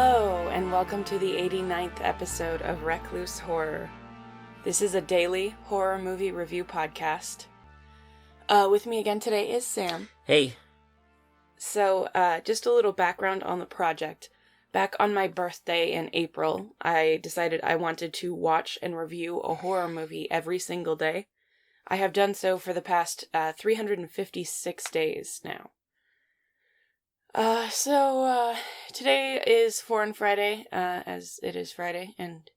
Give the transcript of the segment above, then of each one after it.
Hello, and welcome to the 89th episode of Recluse Horror. This is a daily horror movie review podcast. With me again today is Sam. Hey. So, just a little background on the project. Back on my birthday in April, I decided I wanted to watch and review a horror movie every single day. I have done so for the past 356 days now. Today is Foreign Friday, as it is Friday, and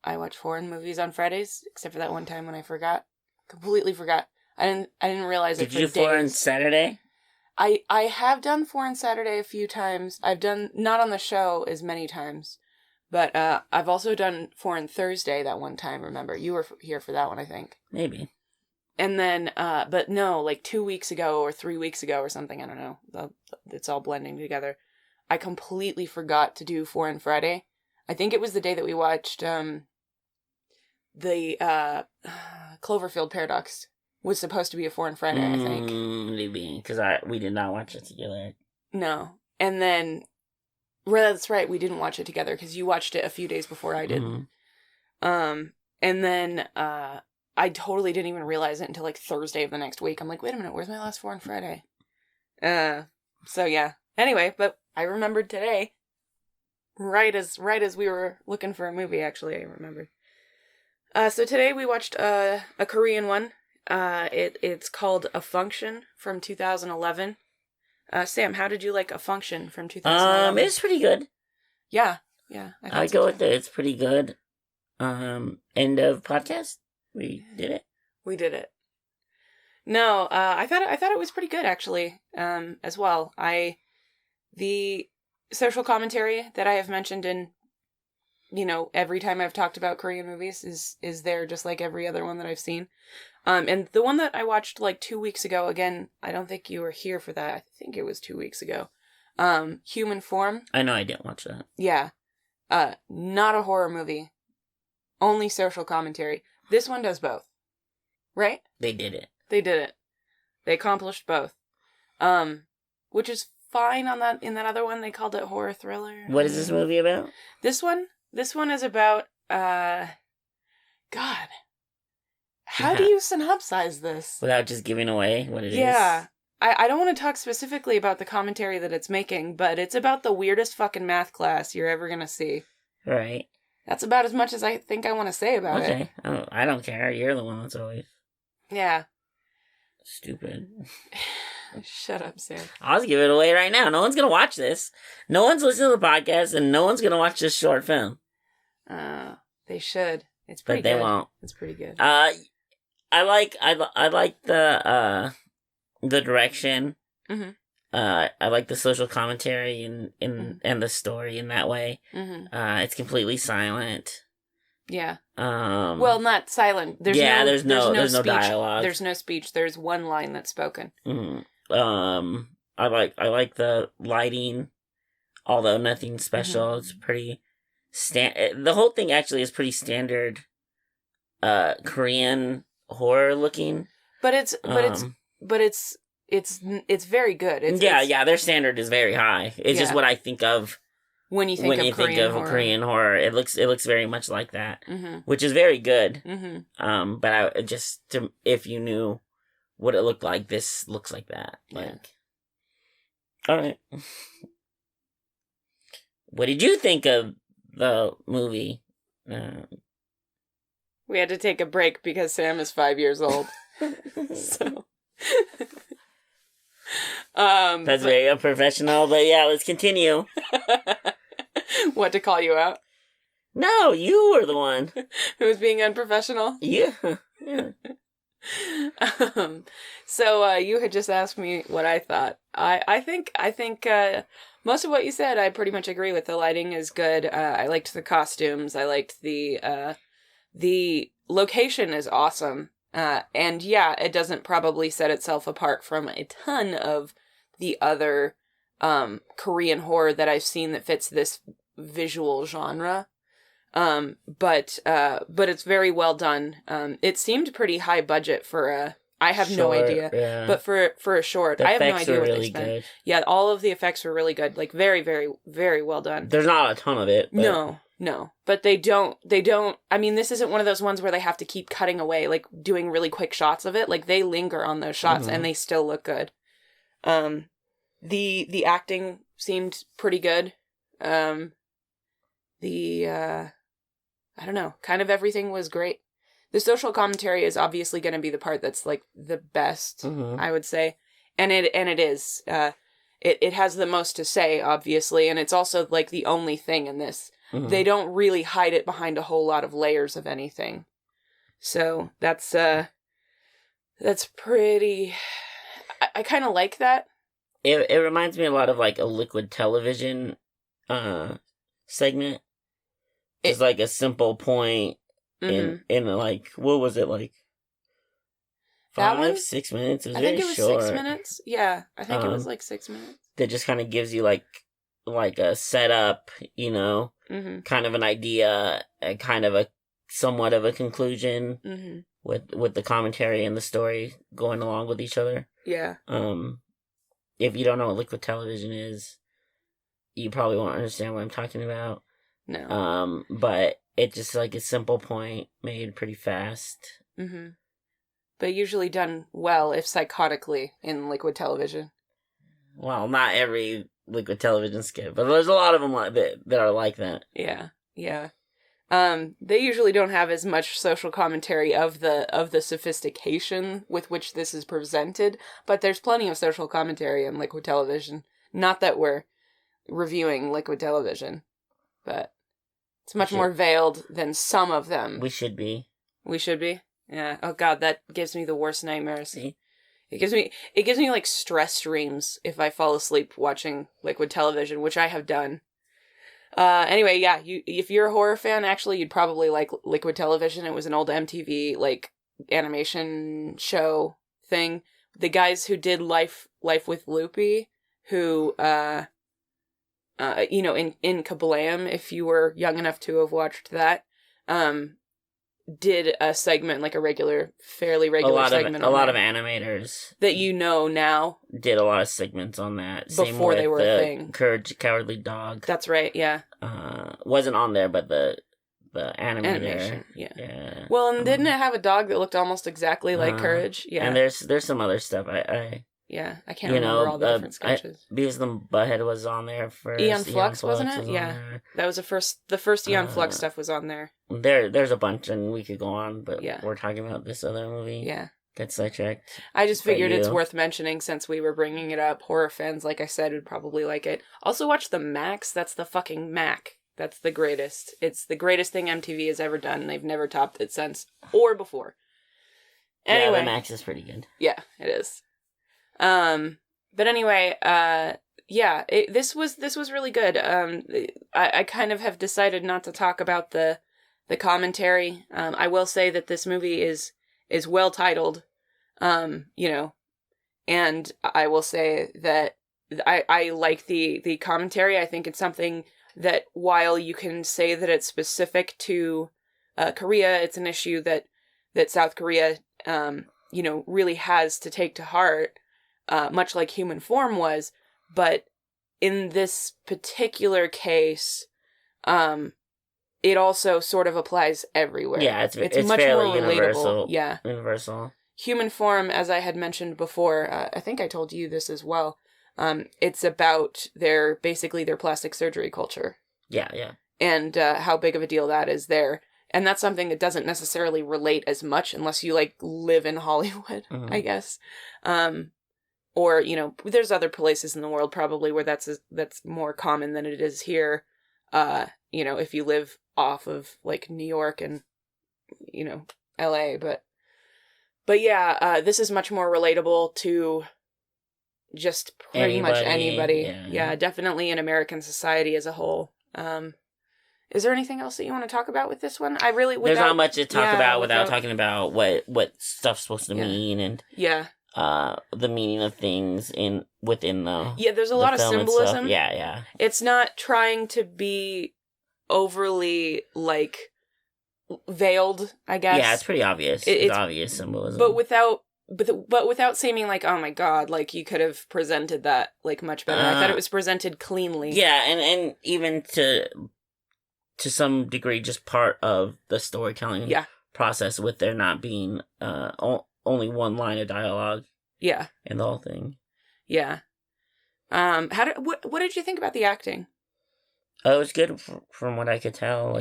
I watch foreign movies on Fridays, except for that one time when I forgot. Completely forgot. I didn't realize it for days. Did you do Foreign Saturday? I have done Foreign Saturday a few times. I've done, not on the show as many times, but I've also done Foreign Thursday that one time, remember? You were here for that one, I think. Maybe. And then, but no, like 2 weeks ago or 3 weweeks ago or something, I don't know. It's all blending together. I completely forgot to do Foreign Friday. I think it was the day that we watched the Cloverfield Paradox. Was supposed to be a Foreign Friday, I think. Maybe, because we did not watch it together. No. And then, well, that's right, we didn't watch it together, because you watched it a few days before I did. Mm-hmm. And then, I totally didn't even realize it until, like, Thursday of the next week. I'm like, wait a minute, where's my last Foreign Friday? So yeah. Anyway, but I remembered today, right as we were looking for a movie, actually, I remembered. So today we watched, a Korean one. It's called A Function from 2011. Sam, how did you like A Function from 2011? It's pretty good. Yeah. I go with it. It's pretty good. End of podcast. We did it. No, I thought it was pretty good actually. As well. The social commentary that I have mentioned in, every time I've talked about Korean movies is there just like every other one that I've seen. And the one that I watched like 2 weeks ago, again, I don't think you were here for that. I think it was 2 weeks ago. Human Form. I know I didn't watch that. Yeah. Not a horror movie. Only social commentary. This one does both. Right? They did it. They accomplished both. Which is fine in that other one. They called it horror thriller. What is this movie about? This one is about, God. How do you synopsize this? Without just giving away what it is? Yeah. I don't want to talk specifically about the commentary that it's making, but it's about the weirdest fucking math class you're ever going to see. Right. That's about as much as I think I want to say about it. Okay. I don't care. You're the one that's always... Yeah. Stupid. Shut up, Sam. I'll just give it away right now. No one's going to watch this. No one's listening to the podcast, and no one's going to watch this short film. They should. It's pretty good. But they won't. It's pretty good. I like the direction. Mm-hmm. I like the social commentary and the story in that way. Mm-hmm. It's completely silent. Yeah. Well, not silent. There's no dialogue. There's no speech. There's one line that's spoken. Mm-hmm. I like the lighting, although nothing special. Mm-hmm. It's pretty the whole thing actually is pretty standard Korean horror looking. But it's very good. Their standard is very high. It's just what I think of when you think of Korean horror. It looks very much like that, mm-hmm. which is very good. Mm-hmm. But if you knew what it looked like, this looks like that. All right. What did you think of the movie? We had to take a break because Sam is 5 years old. So... That's very unprofessional, but yeah, let's continue. What, to call you out? No, you were the one who was being unprofessional. Yeah. So you had just asked me what I thought. I think most of what you said I pretty much agree with. The lighting is good. I liked the costumes. I liked the location is awesome. And yeah, it doesn't probably set itself apart from a ton of the other Korean horror that I've seen that fits this visual genre. But it's very well done. It seemed pretty high budget for I have no idea. Yeah. But for a short, I have no idea what they spent. Good. Yeah, all of the effects were really good. Like, very, very, very well done. There's not a ton of it. But... No. But they don't, I mean, this isn't one of those ones where they have to keep cutting away, like, doing really quick shots of it. Like, they linger on those shots, and they still look good. The acting seemed pretty good. I don't know, kind of everything was great. The social commentary is obviously going to be the part that's, like, the best, I would say. And it is. It has the most to say, obviously, and it's also, like, the only thing in this. They don't really hide it behind a whole lot of layers of anything. So, that's pretty... I kind of like that. It reminds me a lot of, like, a Liquid Television segment. It's like a simple point in like, what was it, like 6 minutes? It was very short. I think it was 6 minutes. Yeah, I think it was like 6 minutes. That just kind of gives you like a setup, you know, kind of an idea, and kind of a somewhat of a conclusion with the commentary and the story going along with each other. Yeah. If you don't know what Liquid Television is, you probably won't understand what I'm talking about. No. But it's just like a simple point made pretty fast. But usually done well, if psychotically, in Liquid Television. Well, not every Liquid Television skit, but there's a lot of them that are like that. Yeah. They usually don't have as much social commentary of the sophistication with which this is presented, but there's plenty of social commentary in Liquid Television. Not that we're reviewing Liquid Television, but it's much more veiled than some of them. We should be. We should be? Yeah. Oh god, that gives me the worst nightmares. See? It gives me like stress dreams if I fall asleep watching Liquid Television, which I have done. Anyway, yeah, if you're a horror fan, actually, you'd probably like Liquid Television. It was an old MTV, like, animation show thing. The guys who did Life with Loopy, who, you know, in Kablam, if you were young enough to have watched that, did a segment, like a fairly regular segment. A lot of animators that you know now did a lot of segments on that before they were a thing. Courage Cowardly Dog. That's right. Yeah. Wasn't on there, but the animation. Yeah. Well, and didn't it have a dog that looked almost exactly like Courage? Yeah. And there's some other stuff. I can't remember all the different sketches. Beavis and Butthead was on there first. Eon Flux, wasn't it? Yeah. That was the first Eon Flux stuff was on there. There's a bunch, and we could go on, but we're talking about this other movie. Yeah. Get sidetracked. I just figured it's worth mentioning since we were bringing it up. Horror fans, like I said, would probably like it. Also watch The Max. That's the fucking Mac. That's the greatest. It's the greatest thing MTV has ever done. They've never topped it since or before. Anyway. Yeah, The Max is pretty good. Yeah, it is. But anyway, this was really good. I kind of have decided not to talk about the commentary. I will say that this movie is well titled, you know, and I will say that I like the commentary. I think it's something that while you can say that it's specific to Korea, it's an issue that South Korea, you know, really has to take to heart. Much like Human Form was, but in this particular case, it also sort of applies everywhere. Yeah, it's much more universal. Relatable. Yeah, universal. Human Form, as I had mentioned before, I think I told you this as well. It's about their plastic surgery culture. Yeah. And how big of a deal that is there. And that's something that doesn't necessarily relate as much unless you like live in Hollywood, I guess. Or, you know, there's other places in the world probably where that's more common than it is here. You know, if you live off of like New York and, you know, LA, but yeah, this is much more relatable to just pretty much anybody. Yeah, definitely in American society as a whole. Is there anything else that you want to talk about with this one? There's not much to talk about without talking about what stuff's supposed to mean and the meaning of things within the there's a lot of symbolism. Yeah. It's not trying to be overly like veiled, I guess. Yeah, it's pretty obvious. It's obvious symbolism, but without but without seeming like, oh my god, like you could have presented that like much better. I thought it was presented cleanly. Yeah, and even to some degree, just part of the storytelling process with there not being only one line of dialogue. Yeah, in the whole thing. Yeah. What did you think about the acting? It was good from what I could tell.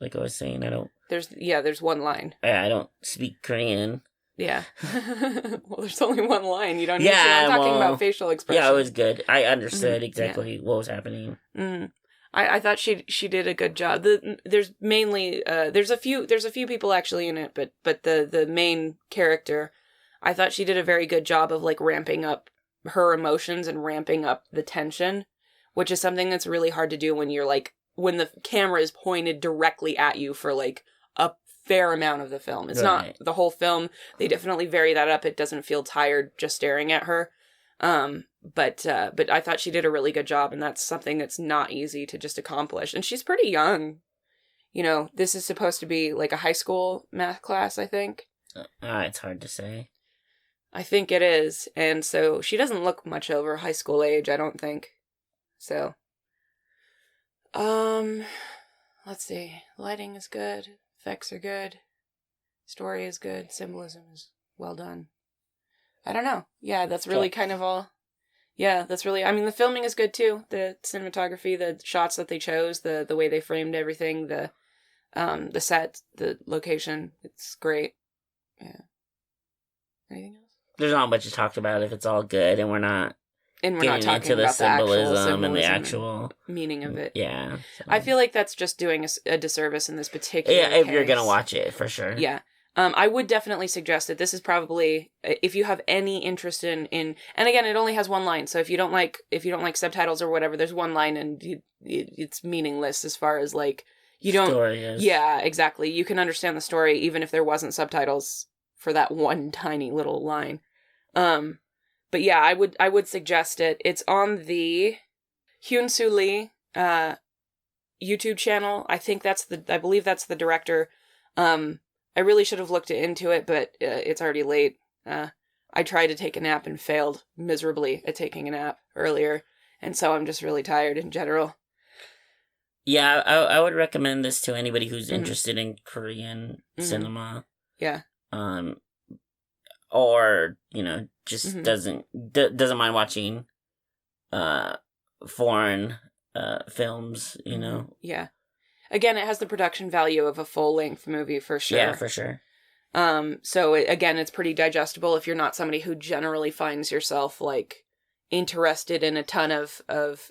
Like I was saying, there's one line. I don't speak Korean. Yeah. Well, there's only one line. You don't need to. I'm talking about facial expression. Yeah, it was good. I understood exactly what was happening. Mm. I thought she did a good job. There's mainly there's a few people actually in it, but the main character, I thought she did a very good job of like ramping up her emotions and ramping up the tension, which is something that's really hard to do when you're like when the camera is pointed directly at you for like a fair amount of the film. It's not the whole film. They definitely vary that up. It doesn't feel tired just staring at her. But I thought she did a really good job, and that's something that's not easy to just accomplish. And she's pretty young. You know, this is supposed to be like a high school math class, I think. It's hard to say. I think it is. And so she doesn't look much over high school age, I don't think. So, let's see. Lighting is good. Effects are good. Story is good. Symbolism is well done. I don't know. Yeah, that's really kind of all. Yeah, that's really... I mean, the filming is good, too. The cinematography, the shots that they chose, the way they framed everything, the set, the location. It's great. Yeah. Anything else? There's not much to talk about if it's all good, and we're not talking into the about symbolism and the actual meaning of it. Yeah. So. I feel like that's just doing a disservice in this particular case. If you're going to watch it, for sure. Yeah. I would definitely suggest that this is probably, if you have any interest in, and again, it only has one line, so if you don't like subtitles or whatever, there's one line and it's meaningless as far as like, you don't, story is. Yeah, exactly. You can understand the story even if there wasn't subtitles for that one tiny little line. But yeah, I would suggest it. It's on the Hyun Soo Lee, YouTube channel. I believe that's the director. I really should have looked into it, but it's already late. I tried to take a nap and failed miserably at taking a nap earlier, and so I'm just really tired in general. Yeah, I would recommend this to anybody who's interested in Korean cinema. Yeah. Or, just doesn't mind watching foreign films, Yeah. Again, it has the production value of a full-length movie, for sure. Yeah, for sure. So, again, it's pretty digestible if you're not somebody who generally finds yourself, like, interested in a ton of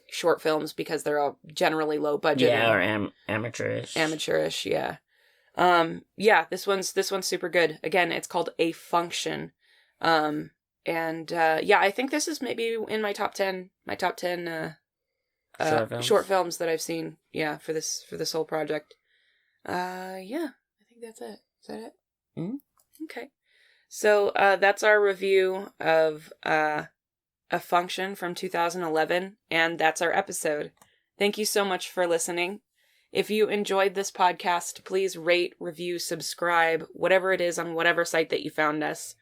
short films because they're all generally low budget. Yeah, or amateurish. Amateurish, yeah. Yeah, this one's super good. Again, it's called A Function. Yeah, I think this is maybe in my top 10 short films that I've seen, for this whole project. I think that's it. Is that it? Mm-hmm. Okay. So, that's our review of, A Function from 2011, and that's our episode. Thank you so much for listening. If you enjoyed this podcast, please rate, review, subscribe, whatever it is on whatever site that you found us.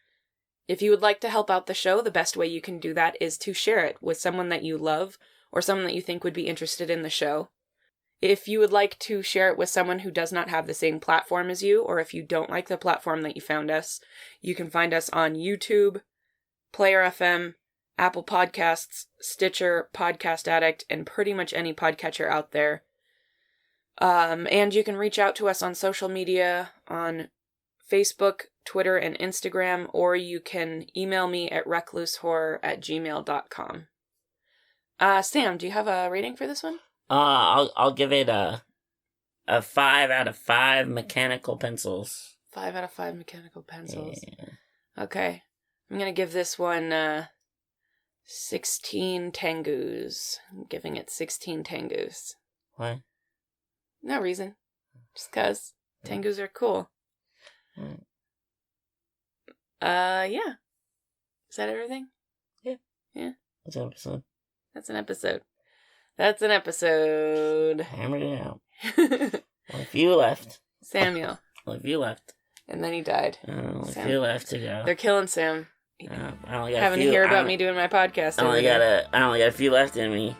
If you would like to help out the show, the best way you can do that is to share it with someone that you love or someone that you think would be interested in the show. If you would like to share it with someone who does not have the same platform as you, or if you don't like the platform that you found us, you can find us on YouTube, Player FM, Apple Podcasts, Stitcher, Podcast Addict, and pretty much any podcatcher out there. And you can reach out to us on social media, on Facebook, Twitter, and Instagram, or you can email me at reclusehorror@gmail.com. Sam, do you have a rating for this one? I'll give it a 5 out of 5 mechanical pencils. 5 out of 5 mechanical pencils. Yeah. Okay. I'm gonna give this one, 16 Tengus. I'm giving it 16 Tengus. Why? No reason. Just 'cause Tengus are cool. Yeah. Is that everything? Yeah. Yeah. That's an episode. That's an episode. Hammered it out. Well, if you left. Samuel. Well, if you left. And then he died. A few left to go. They're killing Sam. I only got having to hear about me doing my podcast. I only got a few left in me.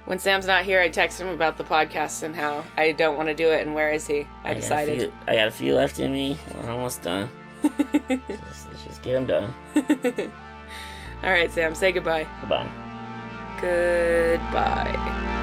When Sam's not here, I text him about the podcast and how I don't want to do it and where is he. I decided. I got a few left in me. We're almost done. Let's just get them done. All right, Sam, say goodbye. Goodbye. Goodbye.